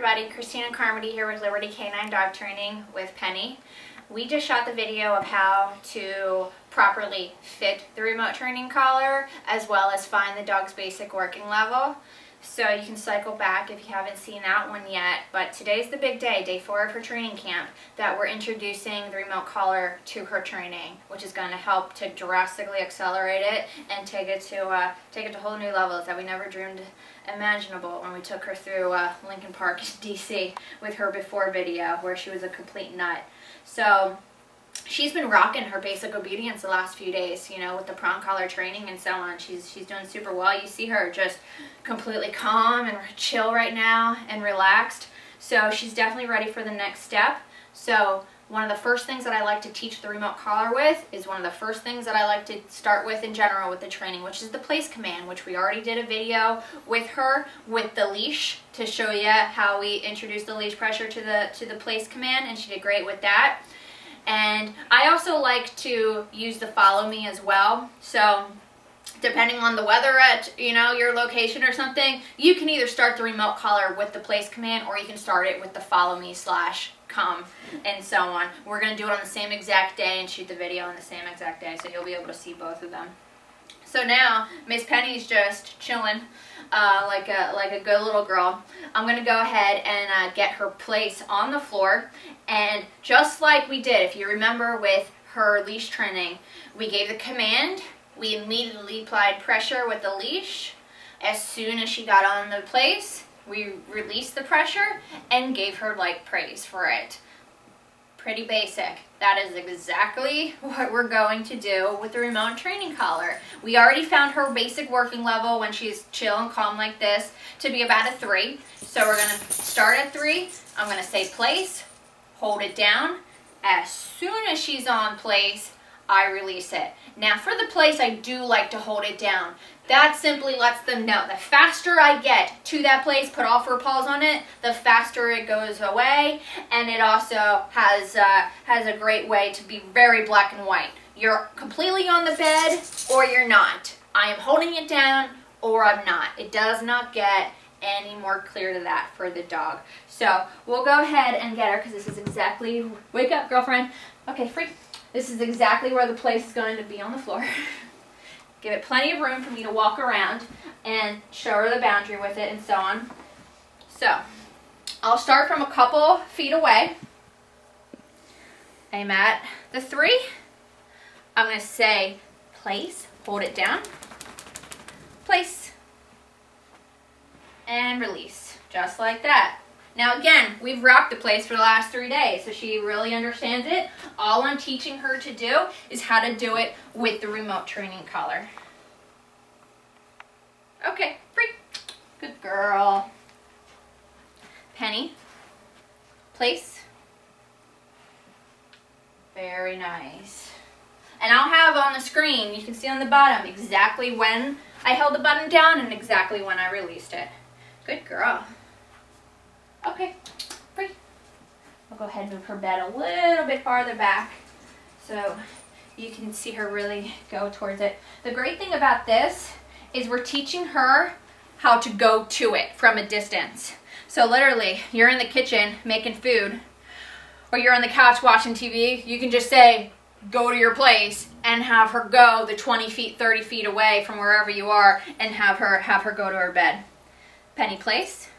everybody, Kristina and Carmody here with Liberty Canine Dog Training with Penny. We just shot the video of how to properly fit the remote training collar as well as find the dog's basic working level. So you can cycle back if you haven't seen that one yet, but today's the big day, day 4 of her training camp, that we're introducing the remote collar to her training, which is going to help to drastically accelerate it and take it to whole new levels that we never dreamed imaginable when we took her through Lincoln Park, DC with her before video where she was a complete nut. So she's been rocking her basic obedience the last few days, you know, with the prong collar training and so on. She's doing super well. You see her just completely calm and chill right now and relaxed. So she's definitely ready for the next step. So one of the first things that I like to teach the remote collar with is one of the first things that I like to start with in general with the training, which is the place command, which we already did a video with her with the leash to show you how we introduced the leash pressure to the place command, and she did great with that. And I also like to use the follow me as well. So depending on the weather at, you know, your location or something, you can either start the remote collar with the place command or you can start it with the follow me / come and so on. We're going to do it on the same exact day and shoot the video on the same exact day, so you'll be able to see both of them. So now Miss Penny's just chilling like a good little girl. I'm going to go ahead and get her place on the floor, and just like we did, if you remember with her leash training, we gave the command, we immediately applied pressure with the leash. As soon as she got on the place, we released the pressure and gave her like praise for it. Pretty basic. That is exactly what we're going to do with the remote training collar. We already found her basic working level when she's chill and calm like this to be about a 3. So we're going to start at 3. I'm going to say place, hold it down. As soon as she's on place, I release it. Now for the place, I do like to hold it down. That simply lets them know the faster I get to that place, put all 4 paws on it, the faster it goes away. And it also has a great way to be very black and white. You're completely on the bed or you're not. I am holding it down or I'm not. It does not get any more clear to that for the dog. So we'll go ahead and get her, because this is exactly, wake up girlfriend. Okay, free. This is exactly where the place is going to be on the floor. Give it plenty of room for me to walk around and show her the boundary with it and so on. So I'll start from a couple feet away. I'm at the 3. I'm going to say place, hold it down, place, and release, just like that. Now again, we've rocked the place for the last 3 days, so she really understands it. All I'm teaching her to do is how to do it with the remote training collar. Okay, free. Good girl. Penny, place. Very nice. And I'll have on the screen, you can see on the bottom, exactly when I held the button down and exactly when I released it. Good girl. Okay, free. I'll go ahead and move her bed a little bit farther back so you can see her really go towards it. The great thing about this is we're teaching her how to go to it from a distance. So literally, you're in the kitchen making food, or you're on the couch watching TV, you can just say, go to your place, and have her go the 20 feet, 30 feet away from wherever you are and have her go to her bed. Penny, place.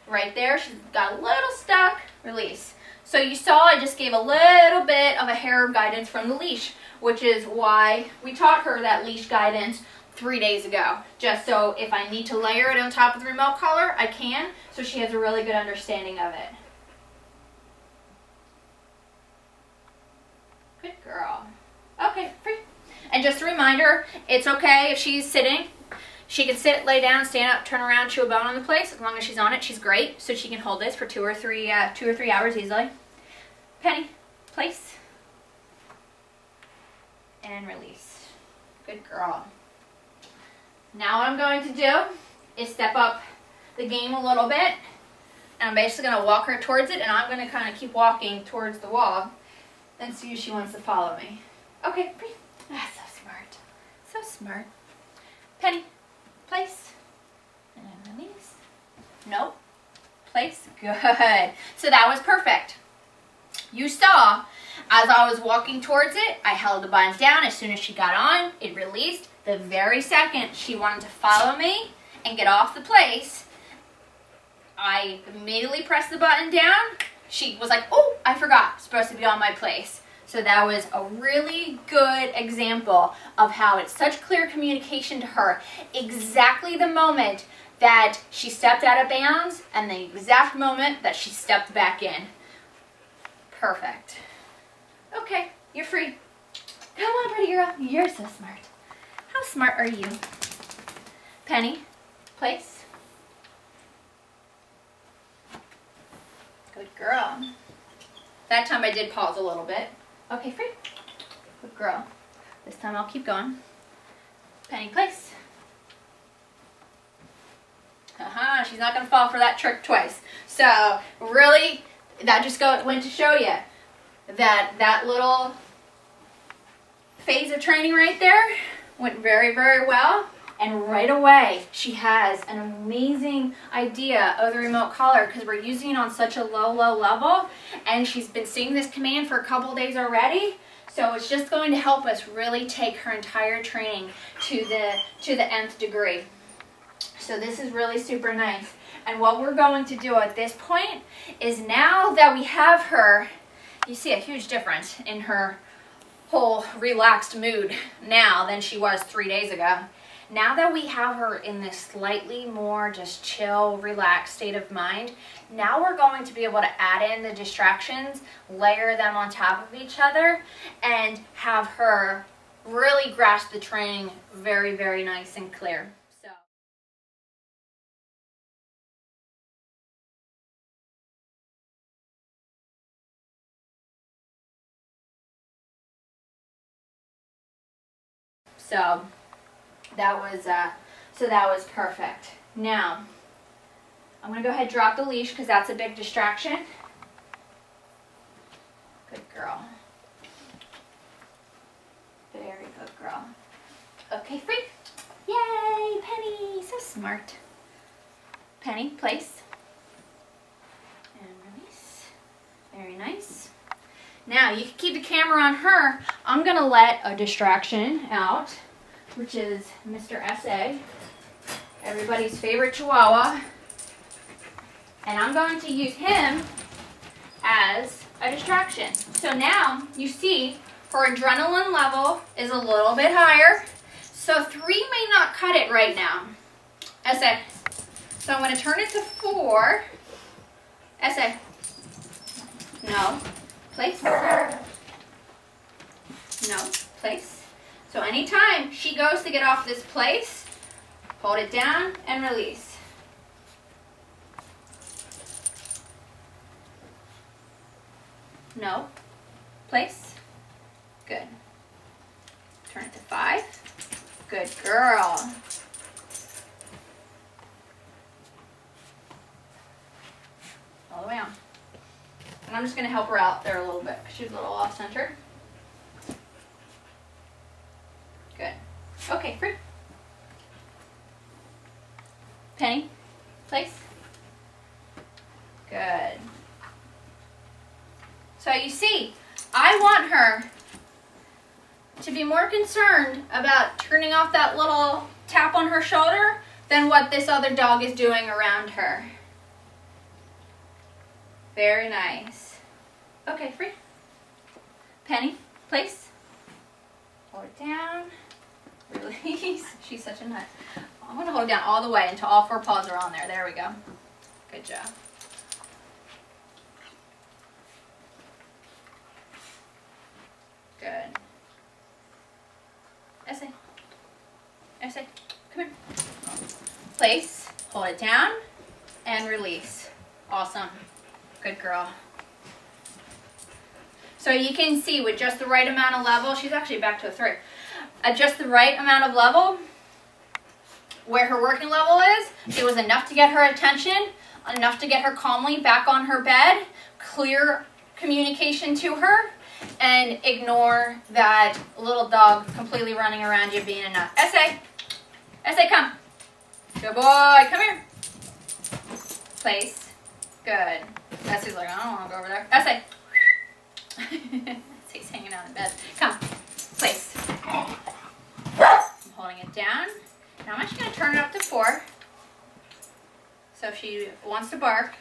Right there, she's got a little stuck, release. So you saw I just gave a little bit of a hair guidance from the leash, which is why we taught her that leash guidance 3 days ago. Just so if I need to layer it on top of the remote collar, I can, so she has a really good understanding of it. Good girl. Okay, free. And just a reminder, it's okay if she's sitting. She can sit, lay down, stand up, turn around, chew a bone on the place. As long as she's on it, she's great. So she can hold this for 2 or 3 hours easily. Penny, place, and release. Good girl. Now what I'm going to do is step up the game a little bit. And I'm basically going to walk her towards it, and I'm going to kind of keep walking towards the wall and see if she wants to follow me. Okay, ah, so smart. So smart. Penny, place, and release. Nope. place. Good. So that was perfect. You saw, as I was walking towards it, I held the buttons down. As soon as she got on, it released. The very second she wanted to follow me and get off the place, I immediately pressed the button down. She was like, oh, I forgot, it's supposed to be on my place. So that was a really good example of how it's such clear communication to her. Exactly the moment that she stepped out of bounds and the exact moment that she stepped back in. Perfect. Okay, you're free. Come on, pretty girl. You're so smart. How smart are you? Penny, place. Good girl. That time I did pause a little bit. Okay, free. Good girl. This time I'll keep going. Penny, place. She's not going to fall for that trick twice. So, really, that just went to show you that that little phase of training right there went very, very well. And right away, she has an amazing idea of the remote collar because we're using it on such a low level. And she's been seeing this command for a couple days already. So it's just going to help us really take her entire training to the nth degree. So this is really super nice. And what we're going to do at this point is, now that we have her, you see a huge difference in her whole relaxed mood now than she was 3 days ago. Now that we have her in this slightly more just chill, relaxed state of mind, now we're going to be able to add in the distractions, layer them on top of each other, and have her really grasp the training very, very nice and clear. So that was perfect. Now, I'm going to go ahead and drop the leash because that's a big distraction. Good girl. Very good girl. Okay, free. Yay, Penny, so smart. Penny, place. And release. Very nice. Now, you can keep the camera on her. I'm going to let a distraction out, which is Mr. S.A., everybody's favorite Chihuahua. And I'm going to use him as a distraction. So now, you see, her adrenaline level is a little bit higher. So 3 may not cut it right now. S.A. So I'm going to turn it to 4. S.A. No. Place. No. Place. So anytime she goes to get off this place, hold it down and release. No. Place. Good. Turn it to 5. Good girl. All the way on. And I'm just going to help her out there a little bit because she's a little off-center. Good. Okay, free. Penny, place. Good. So you see, I want her to be more concerned about turning off that little tap on her shoulder than what this other dog is doing around her. Very nice. Okay, free. Penny, place. Hold it down. Release. She's such a nut. I'm going to hold it down all the way until all 4 paws are on there. There we go. Good job. Good. S.A. S.A. Come here. Place. Hold it down. And release. Awesome. Good girl. So you can see with just the right amount of level, she's actually back to a 3. At just the right amount of level, where her working level is, it was enough to get her attention, enough to get her calmly back on her bed, clear communication to her, and ignore that little dog completely running around you being a nut. S.A. S.A., come. Good boy. Come here. Place. Good. Essie's like, I don't want to go over there. Essie. Essie's hanging out in bed. Come. Place. I'm holding it down. Now I'm actually going to turn it up to 4. So if she wants to bark.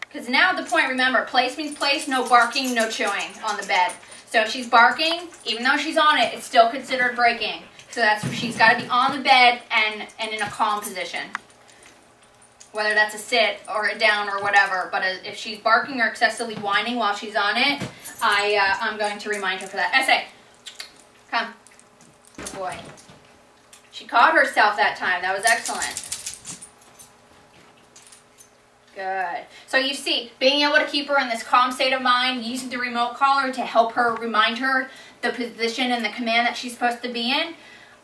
Because now at the point, remember, place means place, no barking, no chewing on the bed. So if she's barking, even though she's on it, it's still considered breaking. So that's where she's got to be on the bed and in a calm position. Whether that's a sit or a down or whatever. But if she's barking or excessively whining while she's on it, I'm going to remind her for that. Essay, come. Good boy. She caught herself that time. That was excellent. Good. So you see, being able to keep her in this calm state of mind, using the remote collar to help her remind her the position and the command that she's supposed to be in.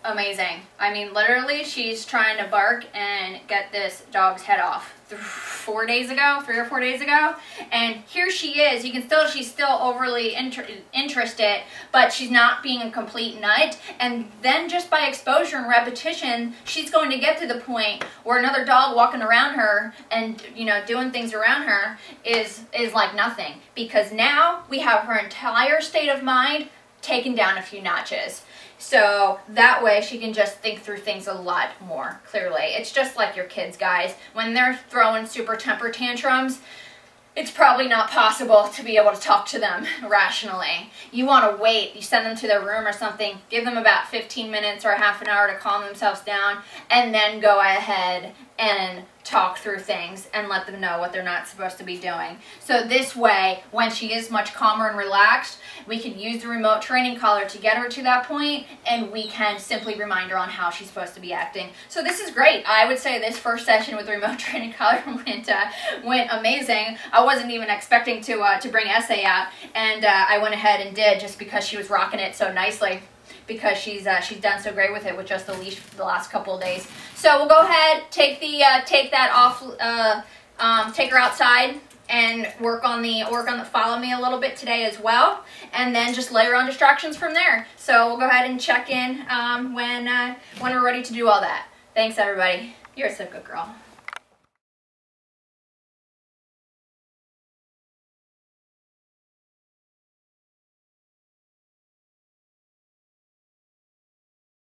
Amazing. I mean, literally, she's trying to bark and get this dog's head off 3 or 4 days ago, and here she is. You can still, she's still overly interested, but she's not being a complete nut. And then just by exposure and repetition, she's going to get to the point where another dog walking around her and, you know, doing things around her is like nothing, because now we have her entire state of mind taken down a few notches. So that way she can just think through things a lot more clearly. It's just like your kids, guys. When they're throwing super temper tantrums, it's probably not possible to be able to talk to them rationally. You want to wait. You send them to their room or something. Give them about 15 minutes or a half an hour to calm themselves down, and then go ahead and talk through things and let them know what they're not supposed to be doing. So this way, when she is much calmer and relaxed, we can use the remote training collar to get her to that point, and we can simply remind her on how she's supposed to be acting. So this is great. I would say this first session with the remote training collar went amazing. I wasn't even expecting to bring Essay out, and I went ahead and did, just because she was rocking it so nicely, because she's done so great with it with just the leash for the last couple of days. So we'll go ahead, take that off, take her outside, and work on the follow me a little bit today as well, and then just layer on distractions from there. So we'll go ahead and check in when we're ready to do all that. Thanks, everybody. You're a so good girl.